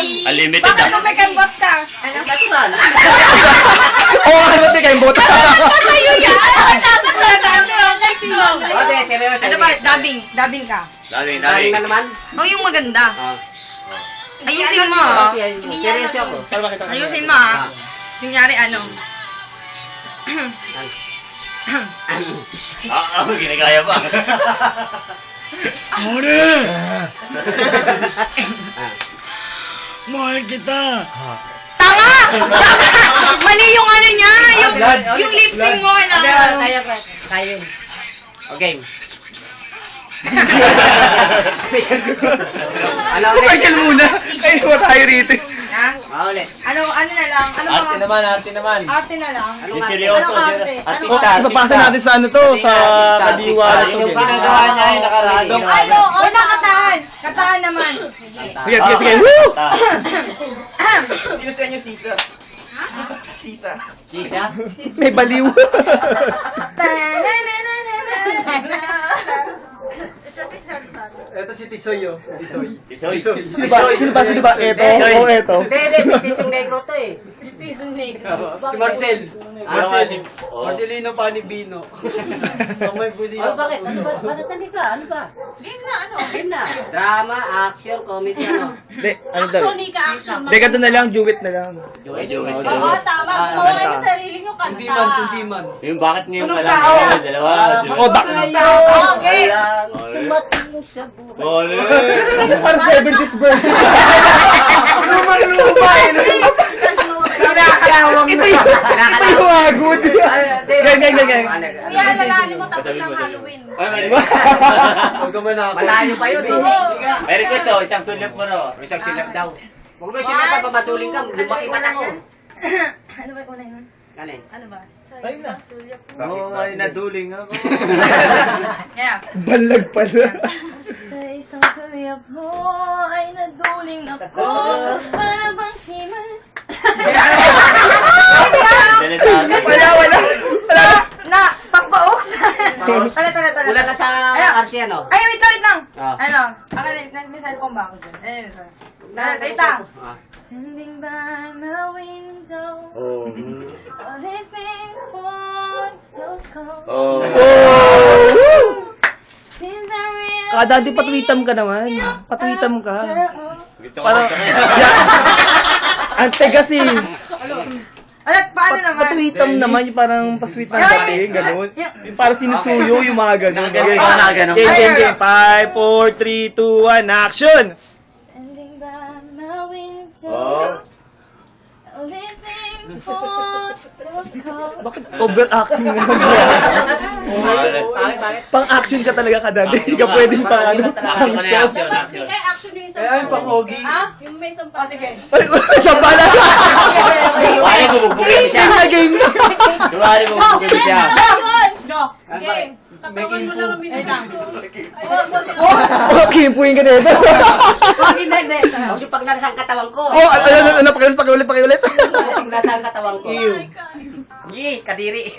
Unlimited Bakit kung may kambot ka? Ano? Natural. Oo, ano ba kayo bota? Sa'yo yan! Dapat sa dami ang maximum. Okay, seryoso. Ano ba? Dabbing ka. Daming, Daling daming. na naman. Oh, yung maganda. Ah. Ayusin mo, ah. Seryoso ako. Ayusin mo, ah. Kunyari, ano? Ginagaya pa. Mahal kita. Tama! Mali yung ano niya, yung lip sync mo. Kaya. Okay. Ano ulit? Commercial muna. Kayo ba tayo rito? Ha? Ulit. Ano na lang? Ano Arte naman, arte naman. Arte na lang. Ano Yung nga? seryoso. Anong arte? Artista. Ipapasa natin sa ano to, sa kadiwa na to. Yung ginagawa niya yung nakaraan. Ano? Wala katahan. Katahan naman. Sige, sige, sige. Woo! Sino sa inyo sisa? Sisa? Sisa? May baliw. Ito si Tisoy, Tisoy. Tisoy. Sino ba? Sino ba? Sino ba? Eto? O eto? Hindi, Tisong Negro to eh. Si Marcel. Marcelino Panibino. May buli. Ano bakit? Ano ba? Bakit hindi ka? Ano ba? Game na, ano? Game na. Drama, action, comedy, ano? Hindi, ano daw? Ka action. Hindi, ganito na lang, duet na lang. Oo, tama. Gumawa kayo ng sarili nyo kanta. Yung bakit ngayon Anong ka lang? tao? Dalawa. Oh, Okay. Tumating mo sa buhay. Ole. Kasi parang 70s version. Lumang-luma eh. Kinakalawang Ito yung agod. Gang. Kuya, alalahanin mo tapos ng Halloween. Malayo pa yun eh. May request oh, isang sulyap mo ro. Isang silap daw. Huwag mo silap pa matuling ka. Lumaki pa ako. Ano ba yung una yun? Galing. Ano ba? Sa Ayun na. isang sulyap mo. Oo, ay naduling ako. Yeah. Balag pala. Sa isang sulyap mo ay naduling ako para bang himan. Wala. Na, pakbaok. Tala. Wala na sa RC ano? Ay, wait lang. Ah. Ano? May cellphone ba ako dyan? Ayun. Wait lang. Standing by the window, Oh. listening for your call. Oh. Since I realized Kada di patwitam ka naman. Patwitam ka. Gusto ko Parang, ante kasi. Ano, paano naman? Patwitam naman, yung parang pasweet ng dating, ganun. Yung parang sinusuyo, yung mga ganun. Ganun. Game. 5, 4, 3, 2, 1, action! Standing by my window, Oh. listening for your call. Bakit overacting naman ba? Bakit? Pang-action ka talaga kadati. Hindi ka pwedeng pang ano. Action ka na yung action. Action yung isang Ay, pang-ogi. Ha? Yung may isang pa. Sige. Ay, sa pala! Wala bubugbugin siya. Game na! Wala bubugbugin siya. Go! Game! Katawan mo lang kami. Ay, lang. Okay, puwing ka na ito. Hindi. Huwag yung pag nasa ang katawan ko. Oh, ano, pakiulit. Pag nasa ang katawan ko. Yee, kadiri.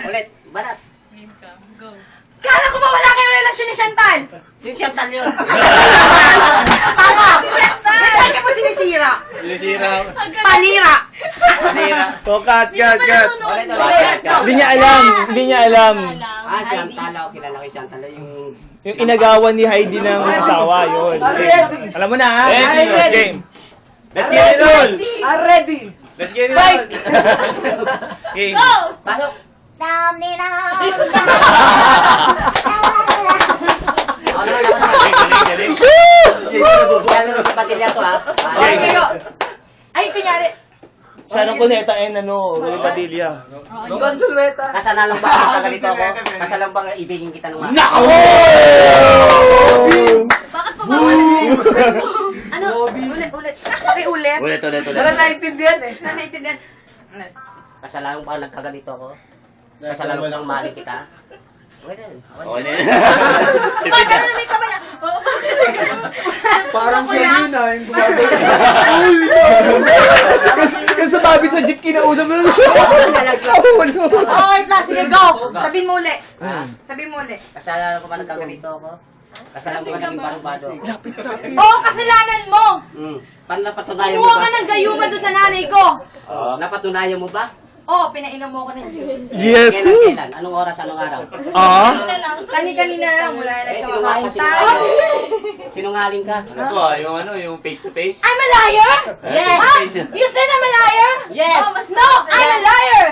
Ulit, barat. Kala ko ba wala kayong relasyon ni Chantal? Yung Chantal yun. Tama! Ba't ka pa sinisira? Panira! Oh, cut. Ulit. Hindi niya alam. Ah, Chantal. Ako kilala kay Chantal. Yung inagawan ni Heidi ng asawa, yun. Alam mo na, ha? Game. Let's get it on. Ready! Let's get it Fight! on. Game. Go! Pasok. Galing. Lalo na patilya to ha. Ay, kunyari. Sana ko neta Rory Padilla. Kasana lang ba nagkagalito ako? Kasana lang ba ibigin kita ng mga? Nako! Bakit pa bawal? Ano? Ulit. Ulit. Wala naintindihan eh. Naintindihan. Kasana lang ba nagkagalito ako? Kasana lang bang mali kita? Okay na. Okay na. Bakit narinig ka ba yan? Parang siya yun yung gumagay. Kasi sumabit sa jeep kinausap mo. Nahulog. Oh, wait lang. Sige, go. Sabihin mo uli. Sabihin mo uli. Kasana lang ba nagkagalito ako? Kasalanan ko naging barubado. Oo, kasalanan mo! Paano napatunayan mo Kumuha ba? ka ng gayuma doon sa nanay ko! Napatunayan mo ba? Oo, pinainom mo ko ng juice. Yes! Kailan? Anong oras, anong araw? Kani-kanina lang, mula na Eh, nagkakakain sinungaling tayo. Sinungaling ka? Ano to yung face to face? I'm a liar? Yes! You said I'm a liar? Yes! No, I'm a liar!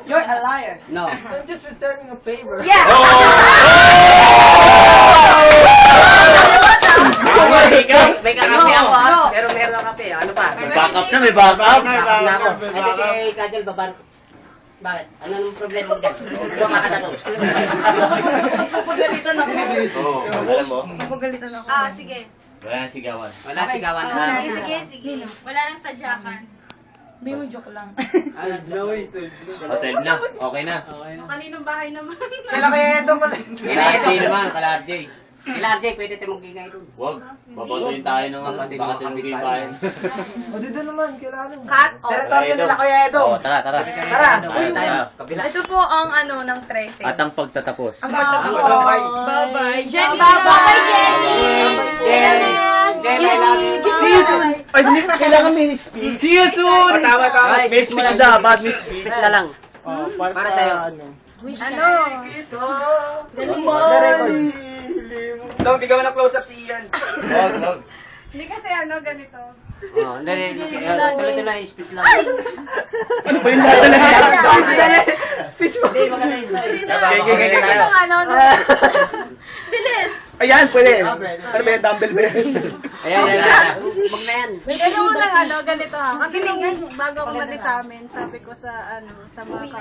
You're a liar. No. Yeah! May kakape ako ah. Pero meron akong kape. Ano pa? May backup na, may backup. Backup na ako. Eh kasi Kajal, baban. Bakit? Ano nang problema mo dyan? Hindi ko makatanong. Pagalitan ako. Oo, alam mo? Pagalitan ako. Sige. Wala nang sigawan. Wala sigawan na. Sige. Wala nang tadyakan. Hindi mo joke lang. O, 12 na. Okay na. Yung kaninong bahay naman. Kalardy naman, kalardy. Sila RJ, pwede tayo magigay doon. Huwag. Babatuin tayo ng baka sinugin pa yun. Cut off. Territorio nila Kuya Edo. Oo, tara. Tayo. Kabila. Ito po ang ano ng 13. At ang pagtatapos. Bye-bye. Jenny! Bye-bye, Jenny! Jenny! Jenny, I love you. See you soon! Ay, hindi na kailangan may speech. See you soon! Tama. May speech dapat, may speech. Space na lang. Para sa'yo. Ano? Dog, bigyan mo ng close-up si Ian. Huwag. Hindi kasi ganito. Hindi. Tuloy na, space lang. Ano ba yung dadala? Speech mo. Hindi, maganda yun. Sino Bilis! Ayan, pwede. Ano ba yan? Dumbbell ba yan? Ayan. Huwag na yan. Kasi unang ganito ha. Kasi nung bago ako umalis sa amin, sabi ko sa mga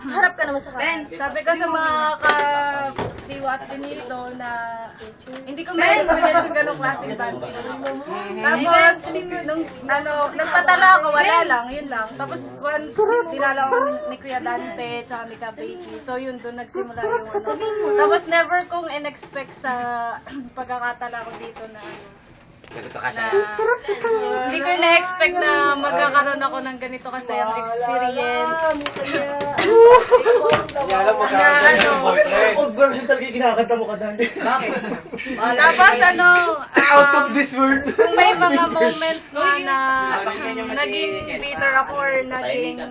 harap ka naman sa kanan. Sabi ko sa mga ka-diwa at pinito na hindi ko ma-experience yung ganong klaseng banding. Tapos, nagpatala ako, wala lang, yun lang. Tapos, once, dinala ko ni Kuya Dante, tsaka ni Kabiki. So, yun, doon nagsimula yung Tapos, never kong in-expect sa pagkakatala ko dito na Ganito kasi. hindi ko na-expect na magkakaroon ako ng ganito kasi ang experience. Old version talaga yung kinakanta mo ka dati. Bakit? Tapos Out of this world. kung may mga moment na naging bitter ako or naging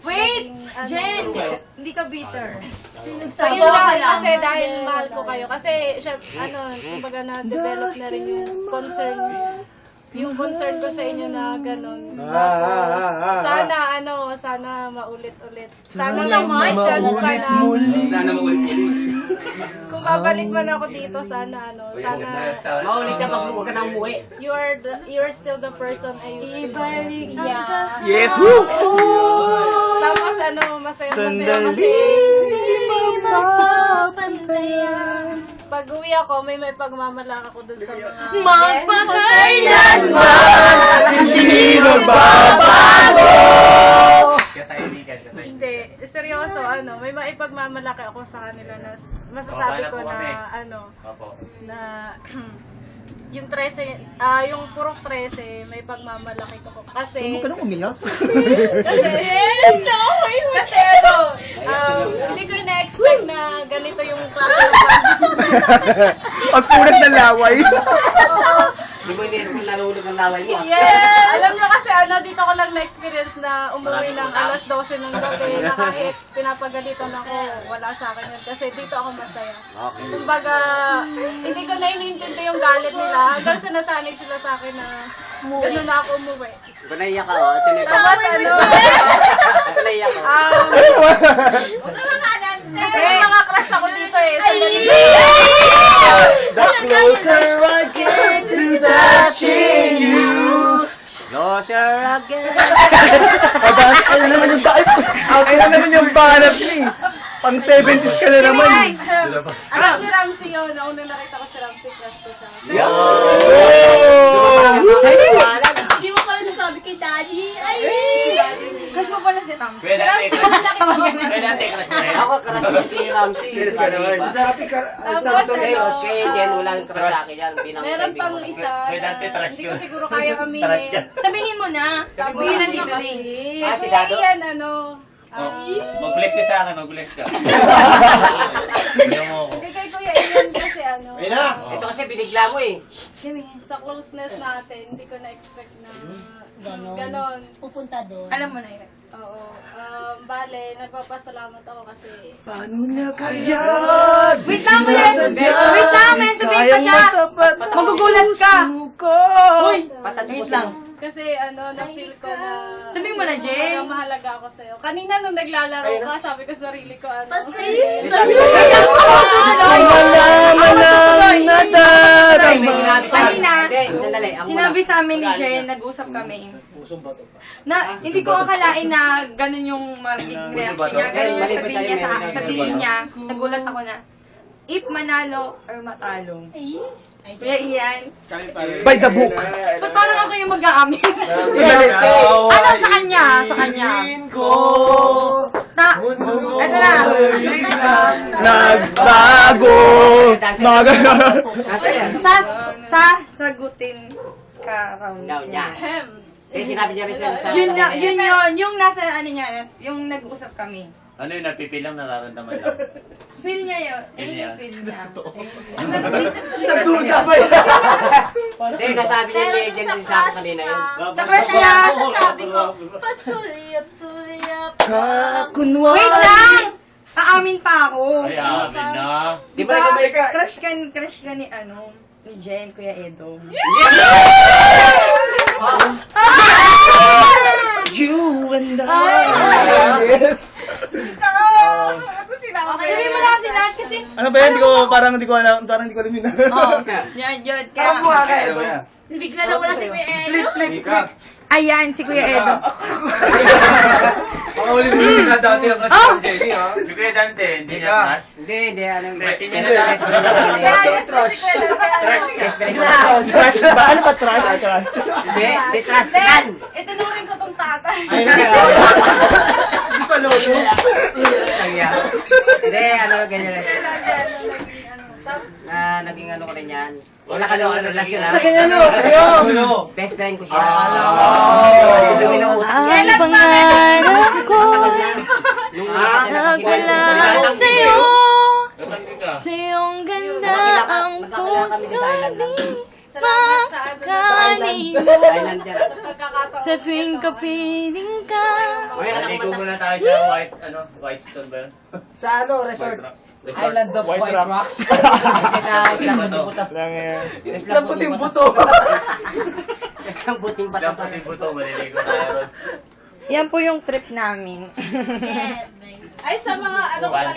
Wait! Jen! Hindi ka bitter. So yun lang kasi dahil mahal ko kayo. Kasi, kumbaga na-develop na rin yung concern ko sa inyo na gano'n. Tapos, sana maulit-ulit. Sana may chance pa na, Sana maulit-ulit. kung babalik man ako dito, sana Maulit ka pag huwag ka na umuwi. you're still the person I used to be. Yes, woo! Tapos masaya kasi pag uwi ako, may pagmamalaki ako dun sa mga Hindi magbabago! Hindi, seryoso, may maipagmamalaki ako sa kanila na masasabi ko na na yung 13, yung puro 13, may pagmamalaki ko kasi Huwag ka nang umiyak. kasi hindi ko na-expect na ganito yung klase ng Ang punas ng laway. Hindi mo iniisip nalulog ng laway mo. Yes! Alam nyo kasi dito ko lang na-experience na umuwi ng alas 12 ng gabi na kahit pinapagalitan ako, wala sa akin yun. Kasi dito ako masaya. Okay. Kumbaga, hindi ko na iniintindi yung galit nila hanggang sa nasanay sila sa akin na gano'n na ako umuwi. Kung naiyak ka, ito na ito. Tapos Kung naiyak ka. kasi mga crush ako dito eh. The closer I get to touching you. Closer again. Ayun naman yung banap niya eh. Pang 70s ka na naman. Alam ni Ramsey yun, nauna nakita ko si Ramsey, crush ko siya. Hindi mo pala nasabi kay Daddy. Ay! Crush mo pala si Tom. Pwede natin crush mo rin. Ako, crush ko si Ramsey. Masarap Kay Jen, walang crush sa akin yan. Meron pang isa Pwede natin na trash hindi ko yun. siguro kaya Trash ka. aminin. Sabihin mo na. Tapos, Sabihin na dito din. Si Dado? Yan, Mag-bless ka sa akin, mag-bless ka. Hindi mo ako. Hindi kay Kuya Ian kasi ano, Ito kasi binigla mo eh. sa closeness natin, hindi ko na-expect na ganon. Pupunta doon. Alam mo na yun. Oo. Bale, nagpapasalamat ako kasi Wait lang, may sabihin pa siya. Magugulat ka. Uy, wait lang. kasi na-feel ko na Sabihin mo na, Jen. mahalaga ako sa'yo. Kanina nung naglalaro ka, sabi ko sa sarili ko, May sinabi sa Kanina, Hindi, sandali. Ang Sinabi sa amin ni Jen, nag-usap kami. Na hindi ko akalain na ganun yung magiging reaction niya, ganun yung sabihin niya sa sabihin niya. Nagulat ako na, if manalo or matalo. Kuya Ian, By the book. ba't parang ako yung mag-aamin? Sa kanya, sa kanya. Eto na. Nagbago. Mga ganon. Nasa yan. Sagutin ka raw Daw niya. Ahem. Eh, sinabi niya rin sa Yun, yung nasa ano niya, yung nag-usap kami. Ano yung napipilang nararamdaman lang? Feel niya yun. Feel niya. Feel niya. Nagduda pa yan. Hindi, nasabi niya ni Jen din sa akin kanina yun. Sa crush niya. Sabi ko, pasuliyap-suliyap ka. Wait lang! Aamin pa ako. Ay, amin na. Di ba may Crush ka ni ni Jen, Kuya Edo. You and I. Yes. Sabihin mo lang kasi lahat kasi. Ano ba yan? Parang hindi ko alam yun. Oh, yan. Kaya, Bigla na wala si Kuya Edo. ayan, si Kuya Edo. Baka ulit mo yung dati ang kasi ng JB, ha? Si Kuya Dante, hindi niya crush? Hindi, anong Resin niya Hindi. na lang. Crush. Trash ba? Ano ba trash? Trash. Hindi, trust kan. Itinuring ko tong tatay. Hindi pa lolo. Hindi, ganyan rin. Naging ko rin yan. Wala ka naman relasyon ha. Best friend ko siya. Ito yung Ang pangarap ko, nagwala sa'yo. Sa iyong ganda ang puso ni Salamat sa kanino. Island yan. Sa tuwing kapiling ka. Naligo muna tayo sa Whitestone ba yun? Sa resort. Resort. of White rocks. Lang yan. Islang puting buto. Islang puting Ilang buto. puting buto, maliligo tayo ron. Yan po yung trip namin. Ay, sa mga Banding, pala,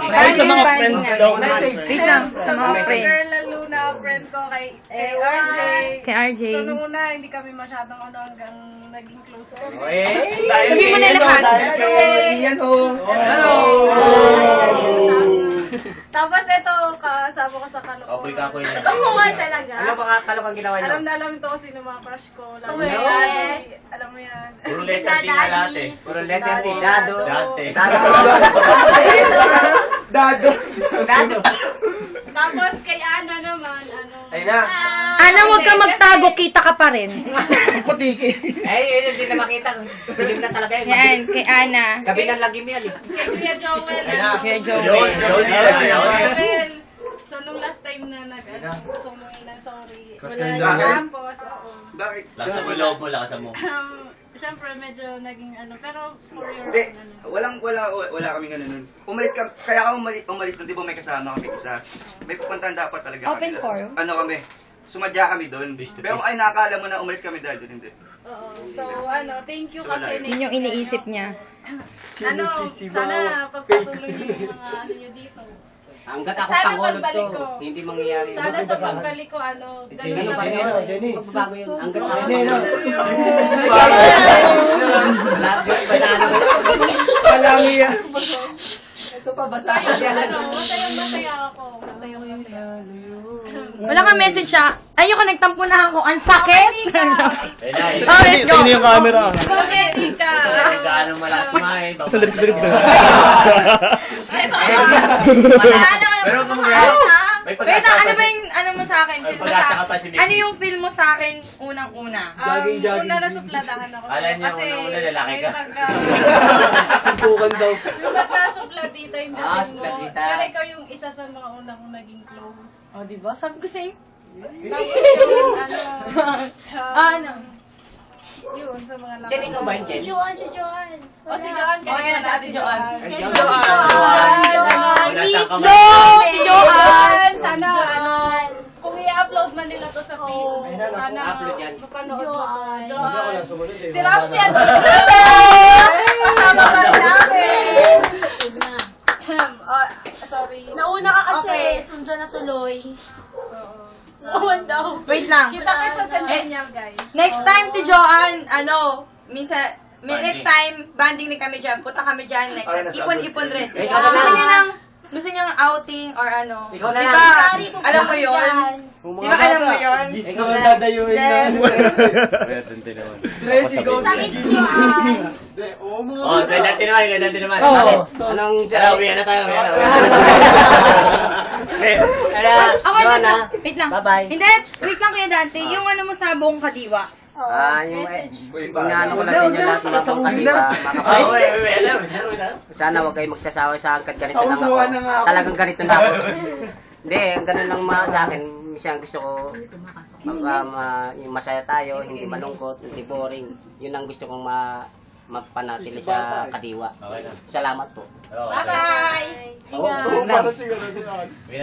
banding. Ay, sa mga friends daw. Wait lang, sa mga friends. girl lalo na friend ko kay RJ. Kay RJ. So, nung una, hindi kami masyadong hanggang naging close kami. Sabi mo na lahat. Hello. Tapos ito, kasama ko sa Kapoy kalokohan. kapoy na. Kumuha talaga. Ano ba kalokang ginawa niyo? Alam na alam ito kung sino mga crush ko. Lalo Uwe. na Daddy. Alam mo yan. Puro letter din na lahat eh. Puro letter T. Dado. Dante. Dado. Tapos kay Ana naman, Ay na. Ana, huwag kang magtago, kita ka pa rin. Eh, hindi na makita. Pilim na talaga yun. Yan, kay Ana. Gabi ng lagim yan eh. Kay Kuya Joel. Kuya Joel. Joel. So, nung last time na gusto mo ng sorry. Wala tapos, oo. Bakit? Lasa mo loob mo, lasa mo. Siyempre, medyo naging pero for your Hindi, own, wala kaming ano nun. Umalis ka, kaya ako umalis nun, di ba may kasama kami isa. May pupuntahan dapat talaga Open kami. core? Ano kami, sumadya kami doon. Pero ay nakakala mo na umalis kami dahil doon, hindi. Oo. So, thank you So, wala kasi. yun. Yun yung iniisip niya. Sana pagpatuloy niyo yung mga niyo dito. Hanggat ako Sana pangulog pagbalik to, ko. hindi mangyayari. Sana sa pagbalik ko, ganun Ganun pa pa rin. rin. Magbabago yun. Hanggat ako Walang yan. Masaya ako. Wala kang message siya. Ayoko, nagtampo na ako. Ang sakit! Ayun na, Oh, let's go. Sino yung camera? Bakit ka? gaano malas kumain. Sandali. Pero kung Ano? May Wait pag-asa lang, ka ano pa ba yung ano mo sa akin? May Feel mo pag-asa sa ka pa si Mickey. Ano yung feel mo sa akin unang-una? Una nasupladahan ako. Alam niya, unang-una lalaki ka. Suntukan daw. Yung nagkasupladita yung dating mo. supladita. Pero ikaw yung isa sa mga unang naging close. O, di ba? Sabi ko sa inyo. Tapos yung Ano? Yun, sa mga lakad. Jen, ikaw ba yun, Jen? Joan, si Joan. O, si Joan. O, yan, sa ate Joan. Joan. Wala siyang kamay. No! Si Joan! Sana, kung i-upload man nila to sa Facebook, sana upload yan. mapanood mo to. Joan. eh. Si Ramsey at kasama pa rin namin. Sorry. Nauna ka kasi, Okay. sundan na tuloy. Oo. Nawan daw. Wait lang. Kita kayo sa Centennial, guys. Next time, ti Joan, minsan, Banding. next time, banding din kami dyan. Punta kami dyan next time. Ipon-ipon rin. Ikaw na Gusto lang. niyo ng, gusto niyo ng outing or ano. Ikaw na Diba, lang. alam mo yun? Diba alam mo yun? Ikaw na lang. Yes. Tracy, go. Sa akin si Joan. Oh, ganda naman, ganda naman. Oo. Bakit? Anong Tara, uwi na tayo, uwi na. Okay Joan, lang. ah. Wait lang. Bye-bye. Hindi, wait lang Kuya Dante. Yung ano mo sa buong kadiwa. Yung inaano ko lang sa inyo lahat mga pangkadiba, mga Oh, kapatid. wait. Sana huwag kayong magsasawa sa hangkat ganito lang ako. Sausawan na nga ako. Talagang ganito na ako. Hindi, ganun lang sa akin. Minsan gusto ko yung masaya tayo, hindi malungkot, hindi boring. Yun ang gusto kong mapanatili sa kadiwa. Okay na. Salamat po. Okay. Bye-bye! Ingat! Parang siguro din ako.